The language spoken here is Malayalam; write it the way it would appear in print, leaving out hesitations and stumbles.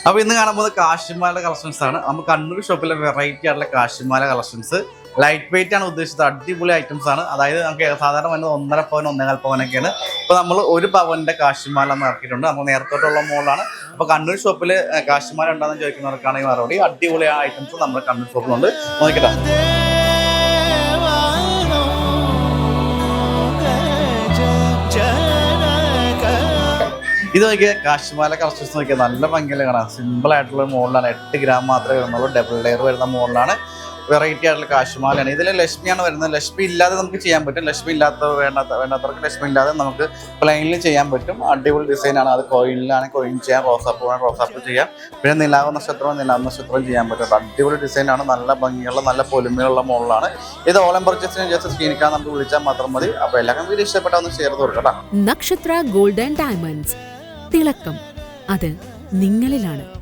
അപ്പോൾ ഇന്ന് കാണാൻ പോകുന്നത് കാശിമാല കളക്ഷൻസ് ആണ്. നമുക്ക് കണ്ണൂർ ഷോപ്പിലെ വെറൈറ്റി ആയിട്ടുള്ള കാശിമാല കളക്ഷൻസ്. ലൈറ്റ് വെയിറ്റ് ആണ് ഉദ്ദേശിച്ചത്. അടിപൊളി ഐറ്റംസ് ആണ്. അതായത് നമുക്ക് സാധാരണ വരുന്നത് 1.5 പവൻ 1.25 പവനൊക്കെയാണ്. ഇപ്പോൾ നമ്മൾ 1 പവൻ്റെ കാശിമാല എന്ന് ഇറക്കിയിട്ടുണ്ട്. നമ്മൾ നേരത്തോട്ടുള്ള മോഡലാണ്. അപ്പോൾ കണ്ണൂർ ഷോപ്പിൽ കാശിമാല ഉണ്ടാകുന്ന ചോദിക്കുന്നവർക്കാണെങ്കിൽ മറുപടി അടിപൊളി ഐറ്റംസ് നമ്മുടെ കണ്ണൂർ ഷോപ്പിലുണ്ട്. നോക്കിട്ടാ ഇത് നോക്കിയാൽ കാശിമാല കളക്ഷൻസ് നോക്കിയാൽ നല്ല ഭംഗിയിൽ കാണാം. സിമ്പിൾ ആയിട്ടുള്ള മോഡലാണ്. 8 ഗ്രാം മാത്രമേ വരുന്നുള്ളൂ. ഡബിൾ ലെയർ വരുന്ന മോഡലാണ്. വെറൈറ്റി ആയിട്ടുള്ള കാശിമാലയാണ്. ഇതിൽ ലക്ഷ്മിയാണ് വരുന്നത്. ലക്ഷ്മി ഇല്ലാതെ നമുക്ക് ചെയ്യാൻ പറ്റും. ലക്ഷ്മി വേണ്ടാത്തവർക്ക് ലക്ഷ്മി ഇല്ലാതെ നമുക്ക് പ്ലെയിനിൽ ചെയ്യാൻ പറ്റും. അടിപൊളി ഡിസൈനാണ്. അത് കോയിനിലാണ് കോയിൻ ചെയ്യാം, റോസാപ്പ് ചെയ്യാം. പിന്നെ നിലാവ് നക്ഷത്രം ചെയ്യാൻ പറ്റും. അടിപൊളി ഡിസൈനാണ്. നല്ല ഭംഗിയുള്ള നല്ല പൊലിമയുള്ള മോഡലാണ്. ഇത് ഓളം പർച്ചേസിന് ജസ്റ്റ് സ്ക്രീനിക്കാൻ നമുക്ക് വിളിച്ചാൽ മാത്രം മതി. അപ്പോൾ എല്ലാവർക്കും വീഡിയോ ഇഷ്ടപ്പെട്ട ഒന്ന് ഷെയർ ചെയ്ത് കൊടുക്കാം. നക്ഷത്ര ഗോൾഡ് ആൻഡ് ഡയമണ്ട്സ്, തിളക്കം അത് നിങ്ങളിലാണ്.